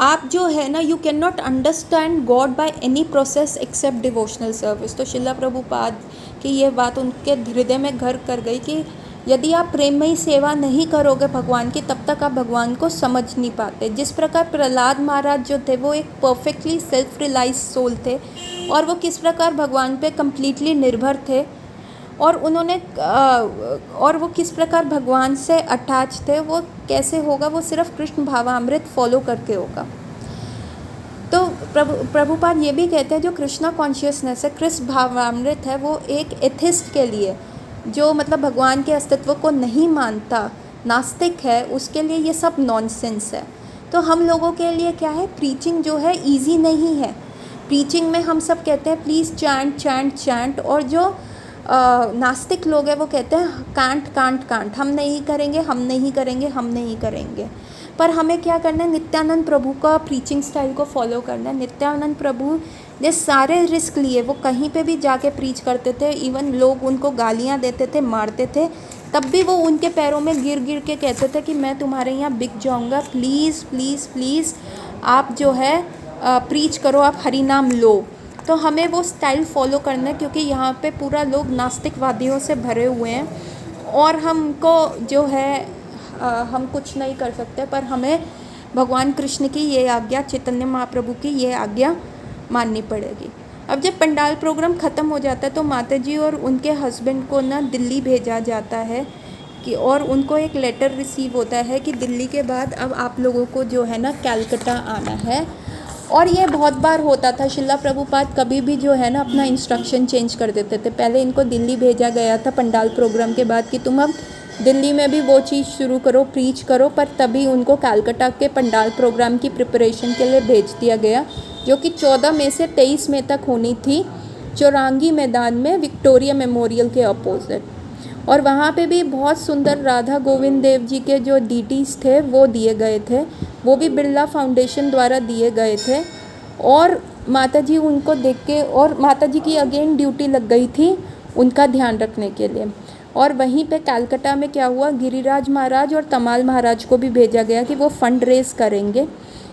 आप जो है ना, you can not understand God by any process except devotional service. तो शिला प्रभुपाद की ये बात उनके हृदय में घर कर गई कि यदि आप प्रेममयी सेवा नहीं करोगे भगवान की, तब तक आप भगवान को समझ नहीं पाते। जिस प्रकार प्रहलाद महाराज जो थे वो एक परफेक्टली सेल्फ रिलाइज सोल थे, और वो किस प्रकार भगवान पे कम्प्लीटली निर्भर थे, और उन्होंने और वो किस प्रकार भगवान से अटैच थे, वो कैसे होगा, वो सिर्फ कृष्ण भावामृत फॉलो करके होगा। तो प्रभुपाद ये भी कहते हैं जो कृष्णा कॉन्शियसनेस है, कृष्ण भावामृत है, वो एक एथिस्ट के लिए, जो मतलब भगवान के अस्तित्व को नहीं मानता, नास्तिक है, उसके लिए ये सब नॉनसेंस है। तो हम लोगों के लिए क्या है, प्रीचिंग जो है इजी नहीं है। प्रीचिंग में हम सब कहते हैं प्लीज़ चैंट चैंट चैंट, और जो नास्तिक लोग हैं वो कहते हैं कांट कांट कांट, हम नहीं करेंगे, हम नहीं करेंगे, हम नहीं करेंगे। पर हमें क्या करना है, नित्यानंद प्रभु का प्रीचिंग स्टाइल को फॉलो करना है। नित्यानंद प्रभु ने सारे रिस्क लिए, वो कहीं पे भी जाके प्रीच करते थे, इवन लोग उनको गालियाँ देते थे, मारते थे, तब भी वो उनके पैरों में गिर गिर के कहते थे कि मैं तुम्हारे यहाँ बिक जाऊँगा, प्लीज़ प्लीज़ प्लीज़ आप जो है प्रीच करो, आप हरि नाम लो। तो हमें वो स्टाइल फॉलो करना है, क्योंकि यहाँ पे पूरा लोग नास्तिकवादियों से भरे हुए हैं, और हमको जो है हम कुछ नहीं कर सकते, पर हमें भगवान कृष्ण की ये आज्ञा, चैतन्य महाप्रभु की ये आज्ञा माननी पड़ेगी। अब जब पंडाल प्रोग्राम ख़त्म हो जाता है तो माताजी और उनके हस्बैंड को ना दिल्ली भेजा जाता है कि, और उनको एक लेटर रिसीव होता है कि दिल्ली के बाद अब आप लोगों को जो है ना कैलकटा आना है। और ये बहुत बार होता था, शिला प्रभुपाद कभी भी जो है ना अपना इंस्ट्रक्शन चेंज कर देते थे। पहले इनको दिल्ली भेजा गया था पंडाल प्रोग्राम के बाद कि तुम अब दिल्ली में भी वो चीज़ शुरू करो, प्रीच करो, पर तभी उनको कलकत्ता के पंडाल प्रोग्राम की प्रिपरेशन के लिए भेज दिया गया, जो कि 14 मई से 23 मई तक होनी थी, चौरंगी मैदान में विक्टोरिया मेमोरियल के अपोजिट। और वहाँ पे भी बहुत सुंदर राधा गोविंद देव जी के जो डीटीज़ थे वो दिए गए थे, वो भी बिरला फाउंडेशन द्वारा दिए गए थे। और माताजी उनको देख के, और माताजी की अगेन ड्यूटी लग गई थी उनका ध्यान रखने के लिए। और वहीं पे कलकत्ता में क्या हुआ, गिरिराज महाराज और तमाल महाराज को भी भेजा गया कि वो फंड रेज करेंगे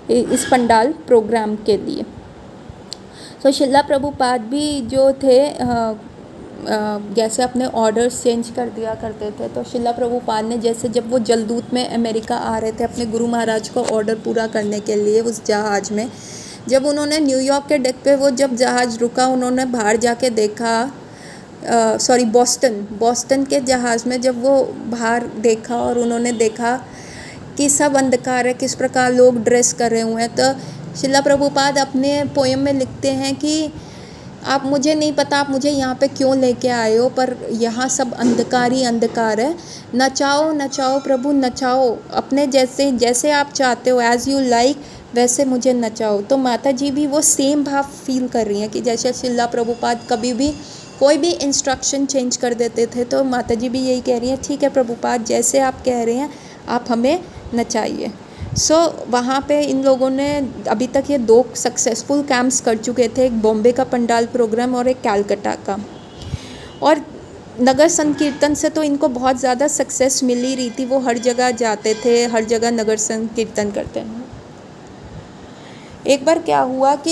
इस पंडाल प्रोग्राम के लिए। तो शिला प्रभुपाद भी जो थे जैसे अपने ऑर्डर्स चेंज कर दिया करते थे। तो शिला प्रभुपाद ने जैसे जब वो जलदूत में अमेरिका आ रहे थे अपने गुरु महाराज को ऑर्डर पूरा करने के लिए उस जहाज़ में, जब उन्होंने न्यूयॉर्क के डेक पे वो जब जहाज़ रुका, उन्होंने बाहर जाके देखा, बॉस्टन के जहाज़ में जब वो बाहर देखा और उन्होंने देखा कि सब अंधकार है, किस प्रकार लोग ड्रेस कर रहे हुए हैं। तो शिला प्रभुपाद अपने पोएम में लिखते हैं कि आप, मुझे नहीं पता आप मुझे यहाँ पे क्यों लेके आए हो, पर यहाँ सब अंधकार ही अंधकार है। नचाओ नचाओ प्रभु नचाओ, अपने जैसे जैसे आप चाहते हो, एज़ यू लाइक वैसे मुझे नचाओ। तो माता जी भी वो सेम भाव फील कर रही हैं कि जैसे शिला प्रभुपाद कभी भी कोई भी इंस्ट्रक्शन चेंज कर देते थे, तो माता जी भी यही कह रही हैं, ठीक है प्रभुपाद जैसे आप कह रहे हैं आप हमें नचाइए। सो वहाँ पे इन लोगों ने अभी तक ये 2 सक्सेसफुल कैंप्स कर चुके थे, एक बॉम्बे का पंडाल प्रोग्राम और एक कलकत्ता का। और नगर संकीर्तन से तो इनको बहुत ज़्यादा सक्सेस मिल ही रही थी, वो हर जगह जाते थे, हर जगह नगर संकीर्तन करते हैं। एक बार क्या हुआ कि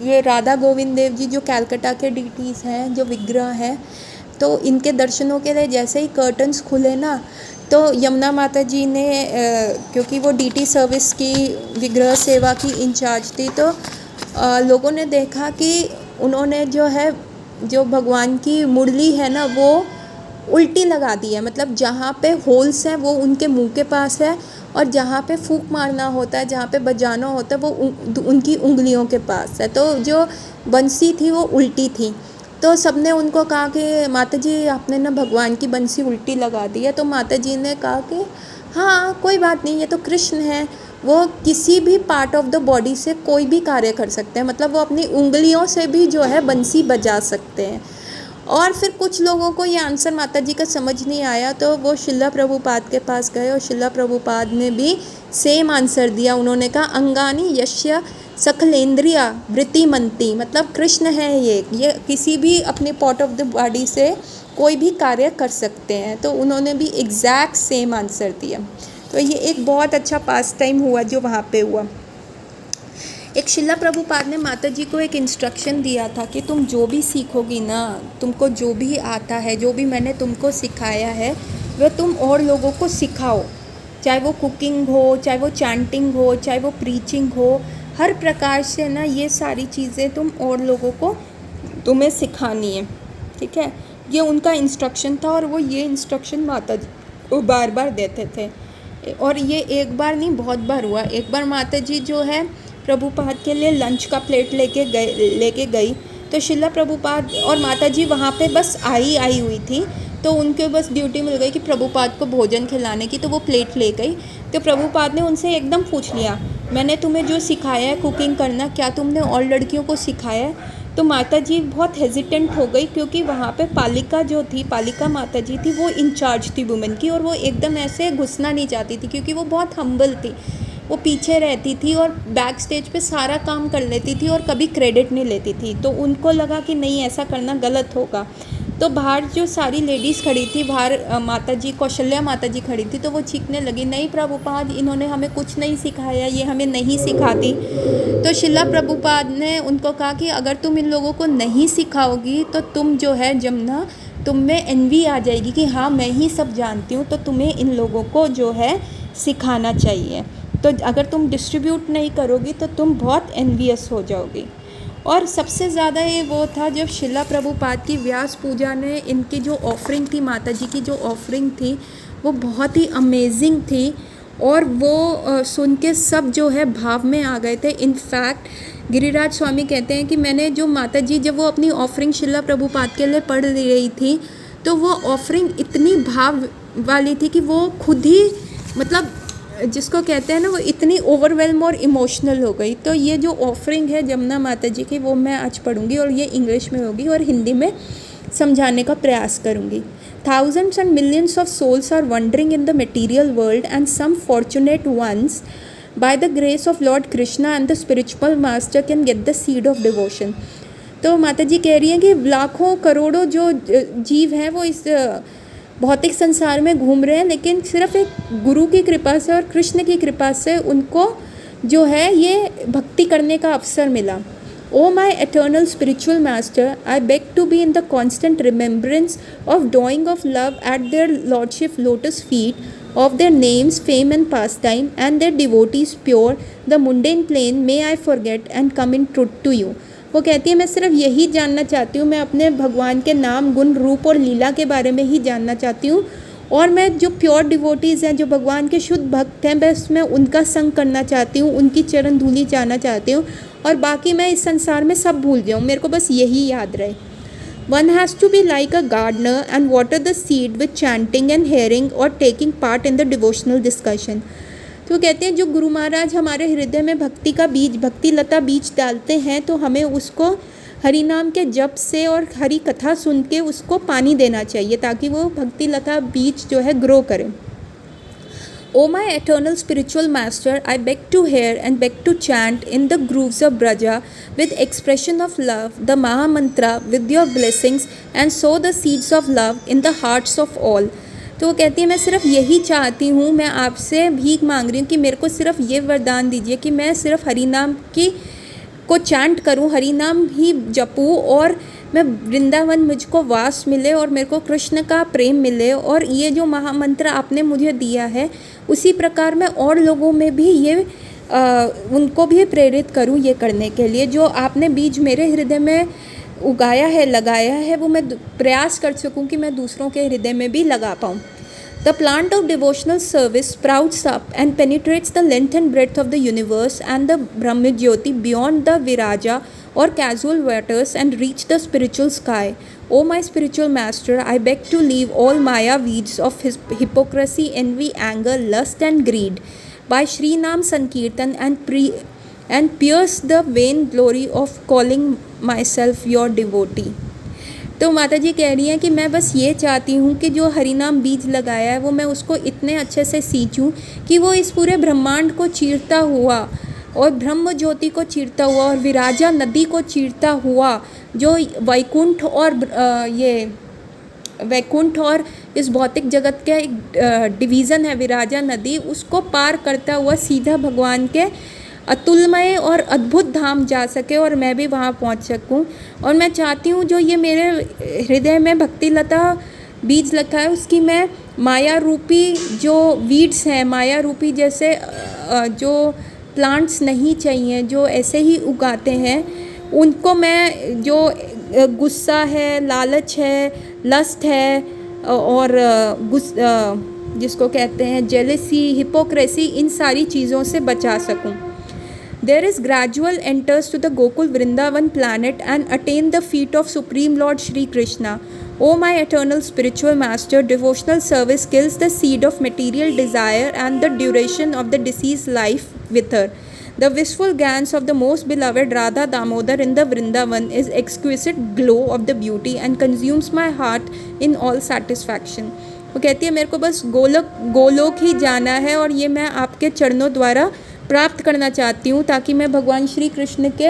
ये राधा गोविंद देव जी जो कलकत्ता के डीटीज़ हैं, जो विग्रह हैं, तो इनके दर्शनों के लिए जैसे ही कर्टन्स खुले ना, तो यमुना माता जी ने क्योंकि वो डीटी सर्विस की विग्रह सेवा की इंचार्ज थी, तो लोगों ने देखा कि उन्होंने जो है जो भगवान की मुरली है ना वो उल्टी लगा दी है। मतलब जहाँ पे होल्स हैं वो उनके मुंह के पास है, और जहाँ पे फूंक मारना होता है, जहाँ पे बजाना होता है, वो उनकी उंगलियों के पास है। तो जो बंसी थी वो उल्टी थी। तो सबने उनको कहा कि माता जी आपने ना भगवान की बंसी उल्टी लगा दी है। तो माता जी ने कहा कि हाँ कोई बात नहीं, ये तो कृष्ण है, वो किसी भी पार्ट ऑफ द बॉडी से कोई भी कार्य कर सकते हैं, मतलब वो अपनी उंगलियों से भी जो है बंसी बजा सकते हैं। और फिर कुछ लोगों को ये आंसर माता जी का समझ नहीं आया, तो वो शिला प्रभुपाद के पास गए और शिला प्रभुपाद ने भी सेम आंसर दिया। उन्होंने कहा अंगानी यश्य सकलेंद्रिया वृत्तिमंती, मतलब कृष्ण है ये किसी भी अपने पार्ट ऑफ द बॉडी से कोई भी कार्य कर सकते हैं। तो उन्होंने भी एग्जैक्ट सेम आंसर दिया। तो ये एक बहुत अच्छा पास टाइम हुआ जो वहाँ पे हुआ। एक शिला प्रभुपाद ने माता जी को एक इंस्ट्रक्शन दिया था कि तुम जो भी सीखोगी ना, तुमको जो भी आता है, जो भी मैंने तुमको सिखाया है, वह तुम और लोगों को सिखाओ, चाहे वो कुकिंग हो, चाहे वो चैंटिंग हो, चाहे वो प्रीचिंग हो, हर प्रकार से ना ये सारी चीज़ें तुम और लोगों को तुम्हें सिखानी है, ठीक है। ये उनका इंस्ट्रक्शन था और वो ये इंस्ट्रक्शन माता जी को बार बार देते थे। और ये एक बार नहीं, बहुत बार हुआ। एक बार माता जी जो है प्रभुपाद के लिए लंच का प्लेट लेके गई, तो शिला प्रभुपाद और माता जी वहाँ पे बस आई हुई थी, तो उनके बस ड्यूटी मिल गई कि प्रभुपाद को भोजन खिलाने की, तो वो प्लेट ले गई। तो प्रभुपाद ने उनसे एकदम पूछ लिया, मैंने तुम्हें जो सिखाया है कुकिंग करना, क्या तुमने और लड़कियों को सिखाया है? तो माता जी बहुत हेजिटेंट हो गई, क्योंकि वहाँ पे पालिका जो थी, पालिका माता जी थी, वो इंचार्ज थी वुमेन की, और वो एकदम ऐसे घुसना नहीं चाहती थी, क्योंकि वो बहुत हम्बल थी। वो पीछे रहती थी और बैक स्टेज पे सारा काम कर लेती थी और कभी क्रेडिट नहीं लेती थी। तो उनको लगा कि नहीं, ऐसा करना गलत होगा। तो बाहर जो सारी लेडीज़ खड़ी थी, बाहर माता जी, कौशल्या माता जी खड़ी थी, तो वो चीखने लगी, नहीं प्रभुपाद, इन्होंने हमें कुछ नहीं सिखाया, ये हमें नहीं सिखाती। तो शिला प्रभुपाद ने उनको कहा कि अगर तुम इन लोगों को नहीं सिखाओगी तो तुम जो है जमुना, तुम में एनवी आ जाएगी कि हाँ मैं ही सब जानती हूँ, तो तुम्हें इन लोगों को जो है सिखाना चाहिए। तो अगर तुम डिस्ट्रीब्यूट नहीं करोगी तो तुम बहुत एनवियस हो जाओगी। और सबसे ज़्यादा ये वो था जब शिला प्रभुपाद की व्यास पूजा ने इनकी जो ऑफरिंग थी, माता जी की जो ऑफरिंग थी, वो बहुत ही अमेजिंग थी। और वो सुन के सब जो है भाव में आ गए थे। इनफैक्ट गिरिराज स्वामी कहते हैं कि मैंने जो माता जी, जब वो अपनी ऑफरिंग शिला प्रभुपाद के लिए पढ़ रही थी, तो वो ऑफरिंग इतनी भाव वाली थी कि वो खुद ही, मतलब जिसको कहते हैं ना, वो इतनी ओवरवेलम और इमोशनल हो गई। तो ये जो ऑफरिंग है जमुना माता जी की, वो मैं आज पढ़ूंगी, और ये इंग्लिश में होगी और हिंदी में समझाने का प्रयास करूंगी। Thousands and millions of souls are wandering in the material world, and some fortunate ones, by the grace of Lord Krishna and the spiritual master, can get the seed of devotion। तो माता जी कह रही हैं कि लाखों करोड़ों जो जीव हैं वो इस भौतिक संसार में घूम रहे हैं, लेकिन सिर्फ एक गुरु की कृपा से और कृष्ण की कृपा से उनको जो है ये भक्ति करने का अवसर मिला। O my eternal spiritual master, I beg to be in the constant remembrance of dawing of love at their lordship lotus feet, of their names, fame and pastime, and their devotees pure, the mundane plane may I forget and come in truth to you। वो कहती है, मैं सिर्फ यही जानना चाहती हूँ, मैं अपने भगवान के नाम, गुण, रूप और लीला के बारे में ही जानना चाहती हूँ, और मैं जो प्योर डिवोटीज़ हैं, जो भगवान के शुद्ध भक्त हैं, बस मैं उनका संग करना चाहती हूँ, उनकी चरण धूलि चाहना चाहती हूँ, और बाकी मैं इस संसार में सब भूल जाऊँ, मेरे को बस यही याद रहे। One has to be like a gardener and water the seed with chanting and hearing or taking part in the devotional discussion। तो कहते हैं जो गुरु महाराज हमारे हृदय में भक्ति का बीज, भक्ति लता बीज डालते हैं, तो हमें उसको हरि नाम के जप से और हरि कथा सुन के उसको पानी देना चाहिए, ताकि वो भक्ति लता बीज जो है ग्रो करे। O my eternal spiritual master, I beg to hear and beg to chant in the grooves of Braja with expression of love the Maha Mantra with your blessings, and sow the seeds of love in the hearts of all। तो वो कहती है, मैं सिर्फ यही चाहती हूँ, मैं आपसे भीख मांग रही हूँ कि मेरे को सिर्फ ये वरदान दीजिए कि मैं सिर्फ हरि नाम की को चैंट करूँ, हरि नाम ही जपूँ, और मैं वृंदावन मुझको वास मिले और मेरे को कृष्ण का प्रेम मिले, और ये जो महामंत्र आपने मुझे दिया है उसी प्रकार मैं और लोगों में भी ये उनको भी प्रेरित करूँ ये करने के लिए। जो आपने बीज मेरे हृदय में उगाया है, लगाया है, वो मैं प्रयास कर सकूँ कि मैं दूसरों के हृदय में भी लगा पाऊँ। The plant of devotional service sprouts up and penetrates the length and breadth of the universe and the Brahmajyoti beyond the Viraja or casual waters and reach the spiritual sky। O my spiritual master, I beg to leave all Maya weeds of his hypocrisy, envy, anger, lust and greed by Shri Nam Sankirtan and pierce the vain glory of calling myself your devotee। तो माता जी कह रही हैं कि मैं बस ये चाहती हूँ कि जो हरिनाम बीज लगाया है वो मैं उसको इतने अच्छे से सींचूँ कि वो इस पूरे ब्रह्मांड को चीरता हुआ और ब्रह्म ज्योति को चीरता हुआ और विराजा नदी को चीरता हुआ, जो वैकुंठ और इस भौतिक जगत का एक डिवीज़न है विराजा नदी, उसको पार करता हुआ सीधा भगवान के अतुलमय और अद्भुत धाम जा सके और मैं भी वहाँ पहुँच सकूँ। और मैं चाहती हूँ जो ये मेरे हृदय में भक्ति लता बीज रखा है उसकी मैं माया रूपी जो वीड्स हैं, माया रूपी जैसे जो प्लांट्स नहीं चाहिए, जो ऐसे ही उगाते हैं, उनको मैं जो गुस्सा है, लालच है, लस्ट है और जिसको कहते हैं जेलसी, हिपोक्रेसी, इन सारी चीज़ों से बचा सकूं। There is gradual enters to the Gokul Vrindavan planet and attain the feet of Supreme Lord Shri Krishna. O my eternal spiritual master, devotional service kills the seed of material desire and the duration of the deceased life with her. The wistful glance of the most beloved Radha Damodar in the Vrindavan is exquisite glow of the beauty and consumes my heart in all satisfaction. वो कहती है मेरे को बस गोलोक ही जाना है और ये मैं आपके चरणों द्वारा प्राप्त करना चाहती हूँ ताकि मैं भगवान श्री कृष्ण के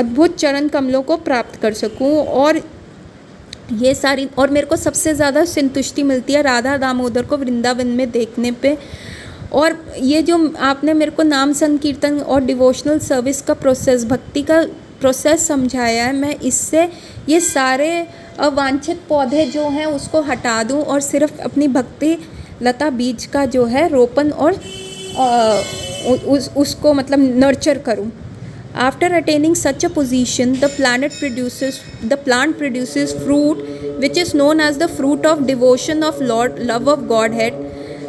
अद्भुत चरण कमलों को प्राप्त कर सकूँ। और ये सारी, और मेरे को सबसे ज़्यादा संतुष्टि मिलती है राधा दामोदर को वृंदावन में देखने पे। और ये जो आपने मेरे को नाम संकीर्तन और डिवोशनल सर्विस का प्रोसेस, भक्ति का प्रोसेस समझाया है, मैं इससे ये सारे अवांछित पौधे जो हैं उसको हटा दूँ और सिर्फ अपनी भक्ति लता बीज का जो है रोपण और उसको मतलब नर्चर करूं। After attaining such a position, the plant produces fruit which is known as the fruit of devotion of Lord, love of Godhead.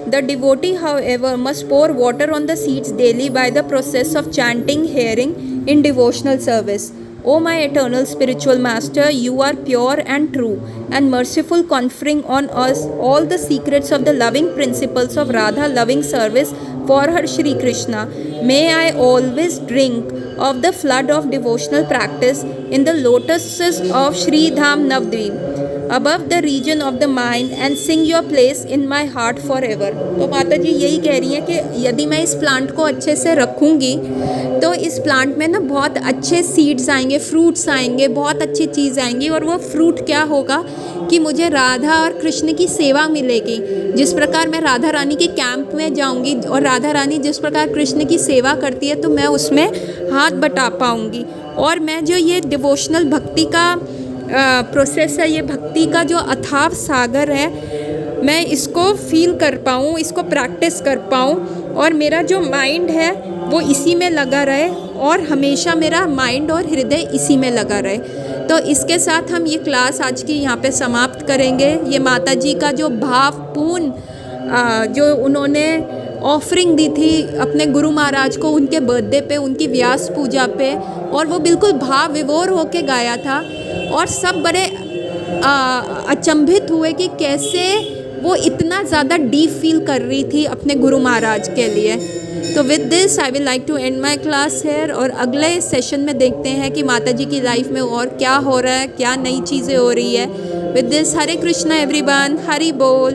The devotee, however, must pour water on the seeds daily by the process of chanting, hearing in devotional service. O my eternal spiritual master, you are pure and true and merciful, conferring on us all the secrets of the loving principles of Radha loving service for her Shri Krishna. May I always drink of the flood of devotional practice in the lotuses of Shri Dham Navadvip above the region of the mind and sing your place in my heart forever. तो माता जी यही कह रही हैं कि यदि मैं इस प्लांट को अच्छे से रखूँगी तो इस प्लांट में ना बहुत अच्छे सीड्स आएंगे, फ्रूट्स आएंगे, बहुत अच्छी चीज़ आएंगी। और वो फ्रूट क्या होगा कि मुझे राधा और कृष्ण की सेवा मिलेगी। जिस प्रकार मैं राधा रानी के कैंप में जाऊंगी और राधा रानी जिस प्रकार कृष्ण की सेवा करती है तो मैं उसमें हाथ बटा पाऊंगी। और मैं जो ये डिवोशनल भक्ति का प्रोसेस है, ये भक्ति का जो अथाह सागर है, मैं इसको फील कर पाऊँ, इसको प्रैक्टिस कर पाऊँ और मेरा जो माइंड है वो इसी में लगा रहे और हमेशा मेरा माइंड और हृदय इसी में लगा रहे। तो इसके साथ हम ये क्लास आज की यहाँ पे समाप्त करेंगे। ये माता जी का जो भावपूर्ण जो उन्होंने ऑफरिंग दी थी अपने गुरु महाराज को उनके बर्थडे पे, उनकी व्यास पूजा पे, और वो बिल्कुल भाव विभोर होके गाया था और सब बड़े अचंभित हुए कि कैसे वो इतना ज़्यादा डीप फील कर रही थी अपने गुरु महाराज के लिए। तो with this I will like to end my class here और अगले सेशन में देखते हैं कि माता जी की लाइफ में और क्या हो रहा है, क्या नई चीज़ें हो रही है। With this Hare Krishna everyone, Hari बोल।